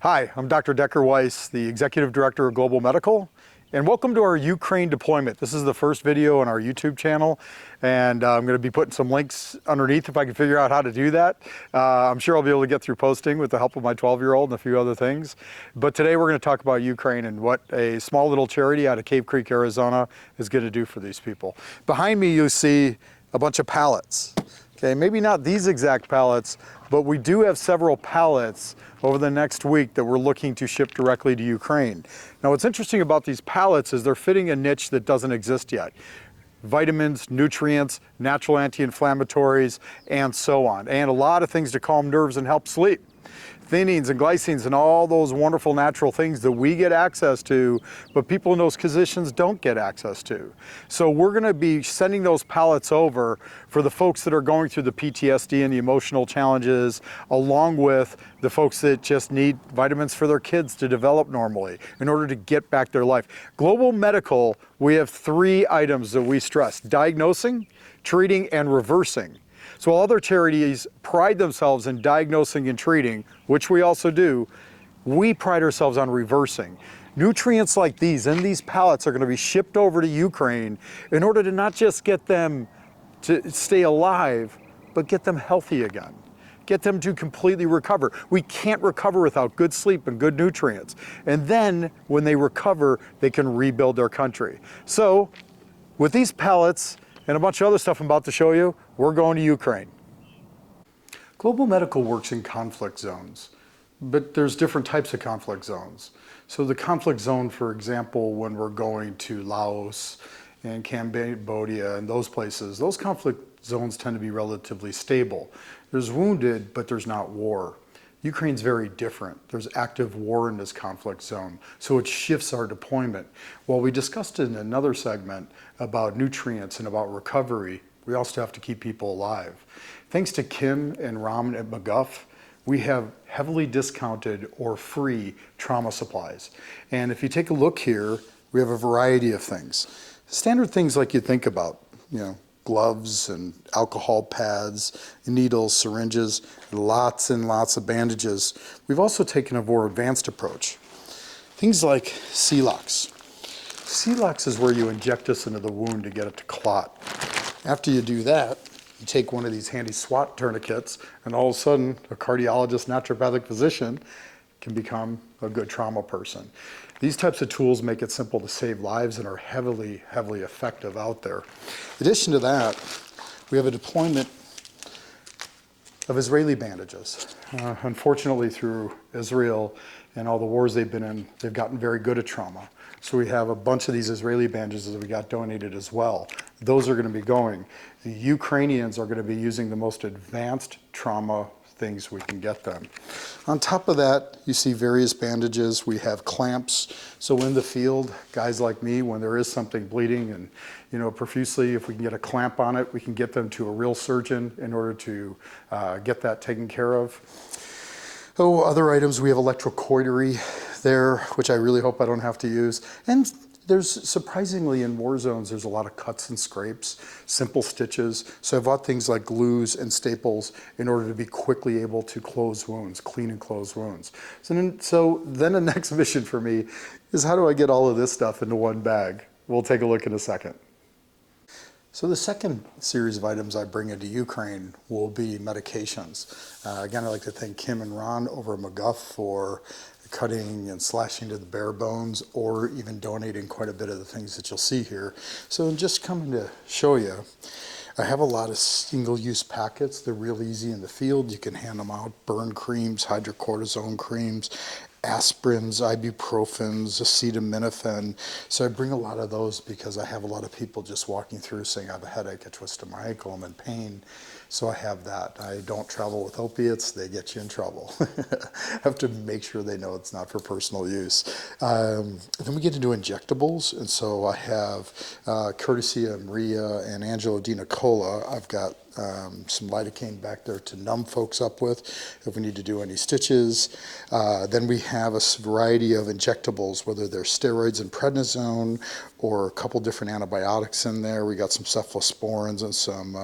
Hi, I'm Dr. Decker Weiss, the Executive Director of Global Medical, and welcome to our Ukraine deployment. This is the first video on our YouTube channel, and I'm going to be putting some links underneath if I can figure out how to do that. I'm sure I'll be able to get through posting with the help of my 12-year-old and a few other things. But today we're going to talk about Ukraine and what a small little charity out of Cave Creek, Arizona is going to do for these people. Behind me you see a bunch of pallets. Okay, maybe not these exact pallets, but we do have several pallets over the next week that we're looking to ship directly to Ukraine. Now, what's interesting about these pallets is they're fitting a niche that doesn't exist yet. Vitamins, nutrients, natural anti-inflammatories, and so on. And a lot of things to calm nerves and help sleep. Thenines and glycines and all those wonderful natural things that we get access to, but people in those conditions don't get access to. So we're going to be sending those pallets over for the folks that are going through the PTSD and the emotional challenges, along with the folks that just need vitamins for their kids to develop normally in order to get back their life. Global Medical, we have 3 items that we stress: diagnosing, treating, and reversing. So while other charities pride themselves in diagnosing and treating, which we also do, we pride ourselves on reversing. Nutrients like these in these pallets are going to be shipped over to Ukraine in order to not just get them to stay alive, but get them healthy again. Get them to completely recover. We can't recover without good sleep and good nutrients. And then when they recover, they can rebuild their country. So with these pallets and a bunch of other stuff I'm about to show you, we're going to Ukraine. Global Medical works in conflict zones, but there's different types of conflict zones. So the conflict zone, for example, when we're going to Laos and Cambodia and those places, those conflict zones tend to be relatively stable. There's wounded, but there's not war. Ukraine's very different. There's active war in this conflict zone, so it shifts our deployment. While we discussed in another segment about nutrients and about recovery, we also have to keep people alive. Thanks to Kim and Ram at McGuff, we have heavily discounted or free trauma supplies. And if you take a look here, we have a variety of things. Standard things like you think about, gloves and alcohol pads, needles, syringes, lots and lots of bandages. We've also taken a more advanced approach. Things like Celox. Celox is where you inject this into the wound to get it to clot. After you do that, you take one of these handy SWAT tourniquets, and all of a sudden, a cardiologist, naturopathic physician can become a good trauma person. These types of tools make it simple to save lives and are heavily, heavily effective out there. In addition to that, we have a deployment of Israeli bandages. Unfortunately, through Israel and all the wars they've been in, they've gotten very good at trauma. So we have a bunch of these Israeli bandages that we got donated as well. Those are going to be going. The Ukrainians are going to be using the most advanced trauma things we can get them. On top of that, you see various bandages. We have clamps. So in the field, guys like me, when there is something bleeding and profusely, if we can get a clamp on it, we can get them to a real surgeon in order to get that taken care of. Oh, other items, we have electrocautery there, which I really hope I don't have to use. And there's, surprisingly, in war zones, there's a lot of cuts and scrapes, simple stitches. So I bought things like glues and staples in order to be quickly able to close wounds, clean and close wounds. So then the next mission for me is, how do I get all of this stuff into one bag? We'll take a look in a second. So the second series of items I bring into Ukraine will be medications. Again, I'd like to thank Kim and Ron over at McGuff for cutting and slashing to the bare bones, or even donating quite a bit of the things that you'll see here. So I'm just coming to show you, I have a lot of single-use packets. They're real easy in the field. You can hand them out. Burn creams, hydrocortisone creams, aspirins, ibuprofens, acetaminophen. So I bring a lot of those because I have a lot of people just walking through saying, I have a headache, a twist in my ankle, I'm in pain. So I have that. I don't travel with opiates. They get you in trouble. I have to make sure they know it's not for personal use. Then we get into injectables. And so I have, courtesy of Maria and Angelo Di Nicola, I've got some lidocaine back there to numb folks up with if we need to do any stitches. Then we have a variety of injectables, whether they're steroids and prednisone or a couple different antibiotics in there. We got some cephalosporins and some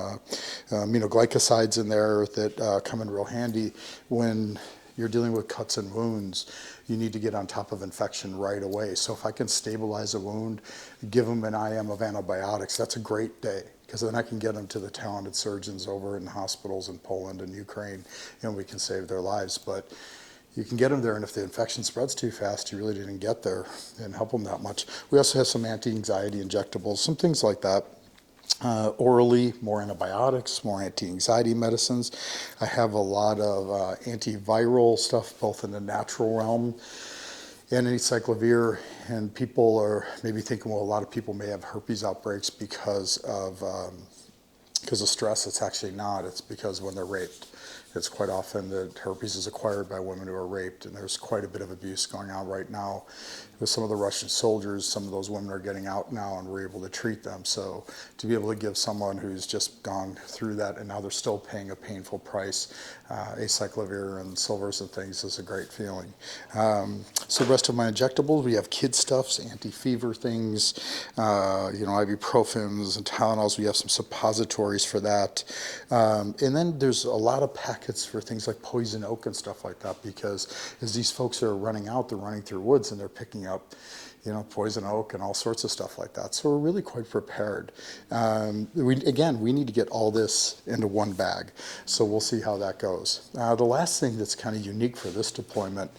aminoglycosides in there that come in real handy when you're dealing with cuts and wounds, you need to get on top of infection right away. So if I can stabilize a wound, give them an IM of antibiotics, that's a great day, because then I can get them to the talented surgeons over in hospitals in Poland and Ukraine, and we can save their lives. But you can get them there, and if the infection spreads too fast, you really didn't get there and help them that much. We also have some anti-anxiety injectables, some things like that. Orally, more antibiotics, more anti-anxiety medicines. I have a lot of antiviral stuff, both in the natural realm and acyclovir. And people are maybe thinking, well, a lot of people may have herpes outbreaks because of stress. It's actually not. It's because when they're raped. It's quite often that herpes is acquired by women who are raped, and there's quite a bit of abuse going on right now with some of the Russian soldiers. Some of those women are getting out now, and we're able to treat them. So to be able to give someone who's just gone through that and now they're still paying a painful price, acyclovir and silvers and things, is a great feeling. So the rest of my injectables, we have kid stuffs, anti-fever things, ibuprofens and Tylenols. We have some suppositories for that. And then there's a lot of packets for things like poison oak and stuff like that, because as these folks are running out, they're running through woods and they're picking up poison oak and all sorts of stuff like that. So we're really quite prepared. We need to get all this into one bag. So we'll see how that goes. The last thing that's kind of unique for this deployment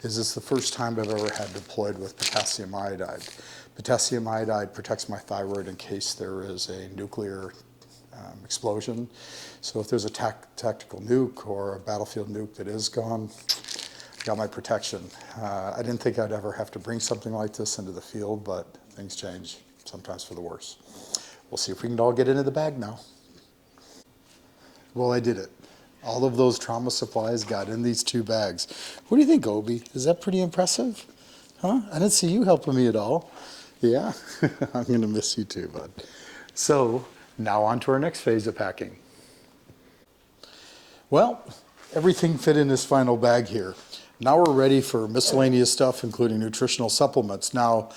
is it's the first time I've ever had deployed with potassium iodide. Potassium iodide protects my thyroid in case there is a nuclear explosion. So if there's a tactical nuke or a battlefield nuke that is gone, got my protection. I didn't think I'd ever have to bring something like this into the field, but things change, sometimes for the worse. We'll see if we can all get into the bag now. Well, I did it. All of those trauma supplies got in these 2 bags. What do you think, Obi? Is that pretty impressive? Huh? I didn't see you helping me at all. Yeah? I'm gonna miss you too, bud. So now on to our next phase of packing. Well, everything fit in this final bag here. Now we're ready for miscellaneous stuff, including nutritional supplements. Now,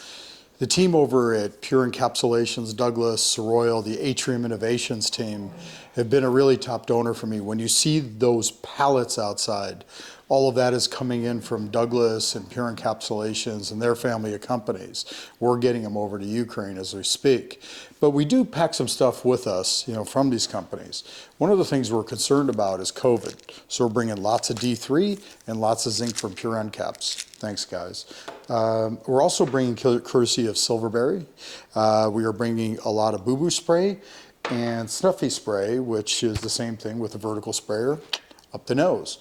the team over at Pure Encapsulations, Douglas, Soroil, the Atrium Innovations team, have been a really top donor for me. When you see those pallets outside, all of that is coming in from Douglas and Pure Encapsulations and their family of companies. We're getting them over to Ukraine as we speak. But we do pack some stuff with us, from these companies. One of the things we're concerned about is COVID. So we're bringing lots of D3 and lots of zinc from Pure Encaps. Thanks, guys. We're also bringing, courtesy of Silverberry, we are bringing a lot of boo-boo spray and snuffy spray, which is the same thing with a vertical sprayer up the nose.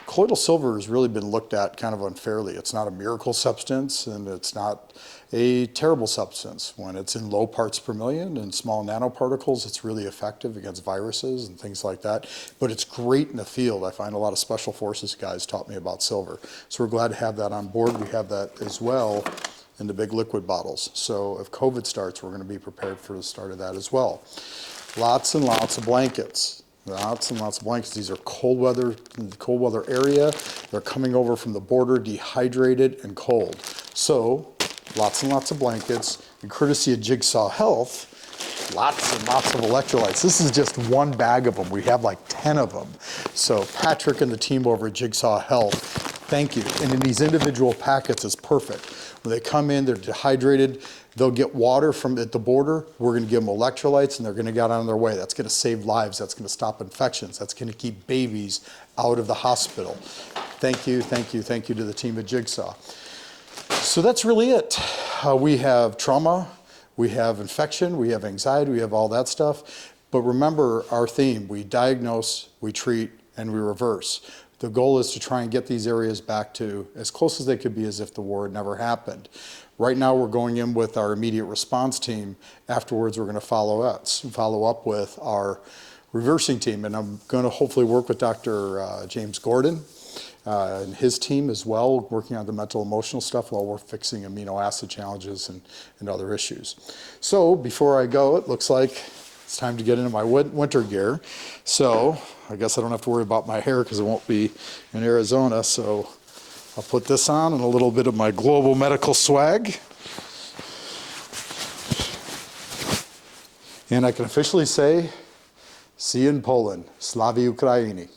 Colloidal silver has really been looked at kind of unfairly. It's not a miracle substance, and it's not a terrible substance. When it's in low parts per million and small nanoparticles, it's really effective against viruses and things like that. But it's great in the field. I find a lot of special forces guys taught me about silver. So we're glad to have that on board. We have that as well in the big liquid bottles. So if COVID starts, we're going to be prepared for the start of that as well. Lots and lots of blankets. Lots and lots of blankets. These are cold weather area. They're coming over from the border dehydrated and cold. So lots and lots of blankets. And courtesy of Jigsaw Health, lots and lots of electrolytes. This is just one bag of them. We have like 10 of them. So Patrick and the team over at Jigsaw Health, thank you. And in these individual packets, it's perfect. When they come in, they're dehydrated. They'll get water from at the border. We're going to give them electrolytes, and they're going to get on their way. That's going to save lives. That's going to stop infections. That's going to keep babies out of the hospital. Thank you, thank you, thank you to the team at Jigsaw. So that's really it. We have trauma, we have infection, we have anxiety, we have all that stuff. But remember our theme: we diagnose, we treat, and we reverse. The goal is to try and get these areas back to as close as they could be as if the war had never happened. Right now we're going in with our immediate response team. Afterwards we're going to follow up with our reversing team, and I'm going to hopefully work with Dr. James Gordon and his team as well, working on the mental emotional stuff while we're fixing amino acid challenges and other issues. So before I go, it looks like it's time to get into my winter gear. So I guess I don't have to worry about my hair because it won't be in Arizona. So I'll put this on and a little bit of my global medical swag. And I can officially say, see you in Poland. Slavi Ukraini.